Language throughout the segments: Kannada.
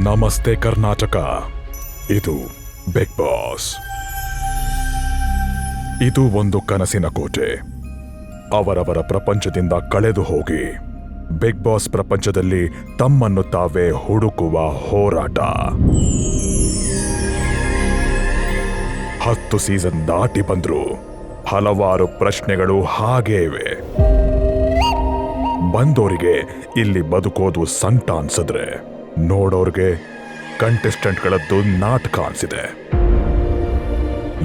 ನಮಸ್ತೆ ಕರ್ನಾಟಕ. ಇದು ಬಿಗ್ ಬಾಸ್. ಇದು ಒಂದು ಕನಸಿನ ಕೋಟೆ. ಅವರವರ ಪ್ರಪಂಚದಿಂದ ಕಳೆದು ಹೋಗಿ ಬಿಗ್ ಬಾಸ್ ಪ್ರಪಂಚದಲ್ಲಿ ತಮ್ಮನ್ನು ತಾವೇ ಹುಡುಕುವ ಹೋರಾಟ. 10 ಸೀಸನ್ ದಾಟಿ ಬಂದ್ರು ಹಲವಾರು ಪ್ರಶ್ನೆಗಳು ಹಾಗೇ ಇವೆ. ಬಂದೋರಿಗೆ ಇಲ್ಲಿ ಬದುಕೋದು ಸಂಟ ಅನ್ಸಿದ್ರೆ, ನೋಡೋರ್ಗೆ ಕಂಟೆಸ್ಟೆಂಟ್ಗಳದ್ದು ನಾಟಕ ಅನ್ಸಿದೆ.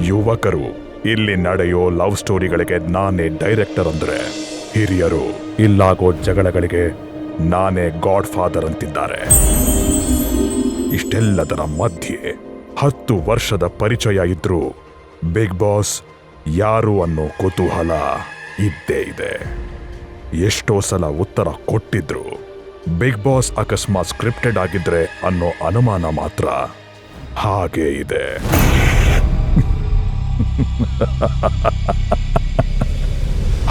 ಯುವಕರು ಇಲ್ಲಿ ನಡೆಯೋ ಲವ್ ಸ್ಟೋರಿಗಳಿಗೆ ನಾನೇ ಡೈರೆಕ್ಟರ್ ಅಂದ್ರೆ, ಹಿರಿಯರು ಇಲ್ಲಾಗೋ ಜಗಳಗಳಿಗೆ ನಾನೇ ಗಾಡ್ ಫಾದರ್ ಅಂತಿದ್ದಾರೆ. ಇಷ್ಟೆಲ್ಲದರ ಮಧ್ಯೆ 10 ವರ್ಷದ ಪರಿಚಯ ಇದ್ರೂ ಬಿಗ್ ಬಾಸ್ ಯಾರು ಅನ್ನೋ ಕುತೂಹಲ ಇದ್ದೇ ಇದೆ. ಎಷ್ಟೋ ಸಲ ಉತ್ತರ ಕೊಟ್ಟಿದ್ರು ಬಿಗ್ ಬಾಸ್ ಅಕಸ್ಮಾತ್ ಸ್ಕ್ರಿಪ್ಟೆಡ್ ಆಗಿದ್ರೆ ಅನ್ನೋ ಅನುಮಾನ ಮಾತ್ರ ಹಾಗೇ ಇದೆ.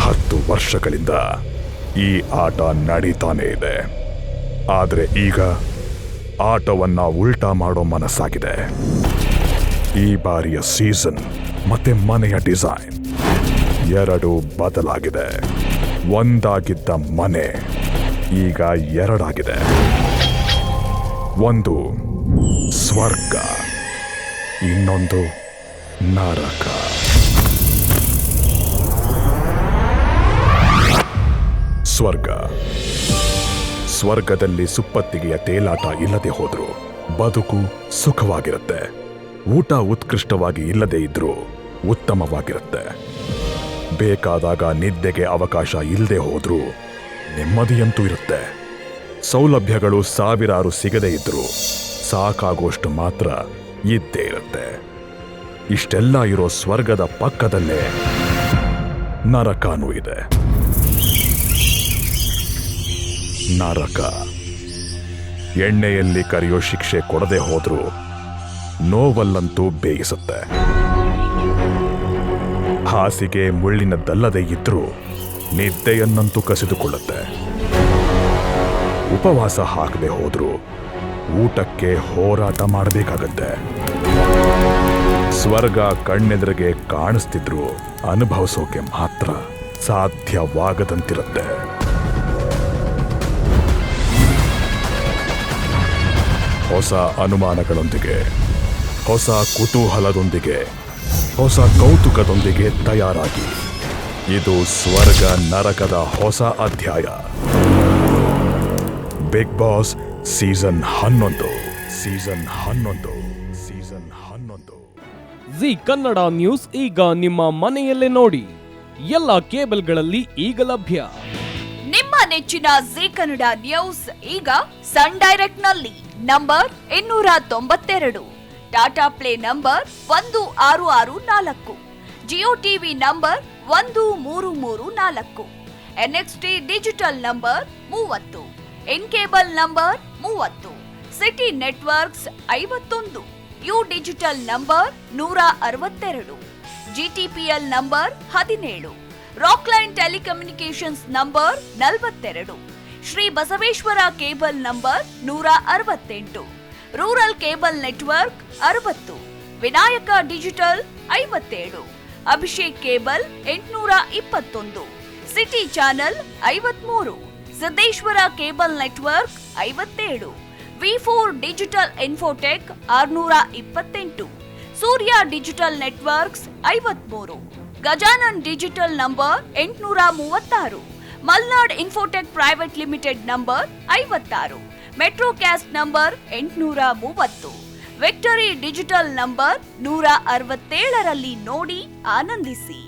ಹತ್ತು ವರ್ಷಗಳಿಂದ ಈ ಆಟ ನಡೀತಾನೆ ಇದೆ. ಆದ್ರೆ ಈಗ ಆಟವನ್ನ ಉಲ್ಟಾ ಮಾಡೋ ಮನಸ್ಸಾಗಿದೆ. ಈ ಬಾರಿಯ ಸೀಸನ್ ಮತ್ತೆ ಮನೆಯ ಡಿಸೈನ್ ಎರಡು ಬದಲಾಗಿದೆ. ಒಂದಾಗಿದ್ದ ಮನೆ ಈಗ ಎರಡಾಗಿದೆ. ಒಂದು ಸ್ವರ್ಗ, ಇನ್ನೊಂದು ನರಕ. ಸ್ವರ್ಗದಲ್ಲಿ ಸುಪ್ಪತ್ತಿಗೆಯ ತೇಲಾಟ ಇಲ್ಲದೆ ಹೋದ್ರು ಬದುಕು ಸುಖವಾಗಿರುತ್ತೆ. ಊಟ ಉತ್ಕೃಷ್ಟವಾಗಿ ಇಲ್ಲದೆ ಇದ್ರೂ ಉತ್ತಮವಾಗಿರುತ್ತೆ. ಬೇಕಾದಾಗ ನಿದ್ದೆಗೆ ಅವಕಾಶ ಇಲ್ಲದೆ ಹೋದ್ರೂ ನೆಮ್ಮದಿಯಂತೂ ಇರುತ್ತೆ. ಸೌಲಭ್ಯಗಳು ಸಾವಿರಾರು ಸಿಗದೇ ಇದ್ರೂ ಸಾಕಾಗುವಷ್ಟು ಮಾತ್ರ ಇದ್ದೇ ಇರುತ್ತೆ. ಇಷ್ಟೆಲ್ಲ ಇರೋ ಸ್ವರ್ಗದ ಪಕ್ಕದಲ್ಲೇ ನರಕನೂ ಇದೆ. ನರಕ ಎಣ್ಣೆಯಲ್ಲಿ ಕರಿಯೋ ಶಿಕ್ಷೆ ಕೊಡದೆ ಹೋದ್ರೂ ನೋವಲ್ಲಂತೂ ಬೇಯಿಸುತ್ತೆ. ಹಾಸಿಗೆ ಮುಳ್ಳಿನದ್ದಲ್ಲದೆ ಇದ್ರೂ ನಿದ್ದೆಯನ್ನಂತೂ ಕಸಿದುಕೊಳ್ಳುತ್ತೆ. ಉಪವಾಸ ಹಾಕದೆ ಹೋದ್ರೂ ಊಟಕ್ಕೆ ಹೋರಾಟ ಮಾಡಬೇಕಾಗತ್ತೆ. ಸ್ವರ್ಗ ಕಣ್ಣೆದುರಿಗೆ ಕಾಣಿಸ್ತಿದ್ರು ಅನುಭವಿಸೋಕೆ ಮಾತ್ರ ಸಾಧ್ಯವಾಗದಂತಿರುತ್ತೆ. ಹೊಸ ಅನುಮಾನಗಳೊಂದಿಗೆ, ಹೊಸ ಕುತೂಹಲದೊಂದಿಗೆ, ಹೊಸ ಕೌತುಕದೊಂದಿಗೆ ತಯಾರಾಗಿ. ಇದು ಸ್ವರ್ಗ ನರಕದ ಹೊಸ ಅಧ್ಯಾಯ. Bigg Boss season 11. Zee Kannada news ಈಗ ನಿಮ್ಮ ಮನೆಯಲ್ಲೇ ನೋಡಿ. ಎಲ್ಲ ಕೇಬಲ್ಗಳಲ್ಲಿ ಈಗ ಲಭ್ಯ. ನಿಮ್ಮ ನೆಚ್ಚಿನ ಜಿ ಕನ್ನಡ ನ್ಯೂಸ್ ಈಗ ಸನ್ ಡೈರೆಕ್ಟ್ ನಲ್ಲಿ number 292, Tata Play number 1664, Jio TV number 1334, NXT digital number 30, in cable number 30, Siti networks 51, U digital number 162, GTPL number 17, Rockline telecommunications number 42, Shri Basaveshwara cable number 168, rural cable network 60, Vinayaka digital 57, Abhishek cable 821, city channel 53, Siddeshwara cable network 57, ವಿ4 digital infotech 628, Surya digital networks 53, Gajanan digital number 836, Malnad infotech private limited number 56, Metrocast number 830, victory digital number 167ರಲ್ಲಿ ನೋಡಿ ಆನಂದಿಸಿ.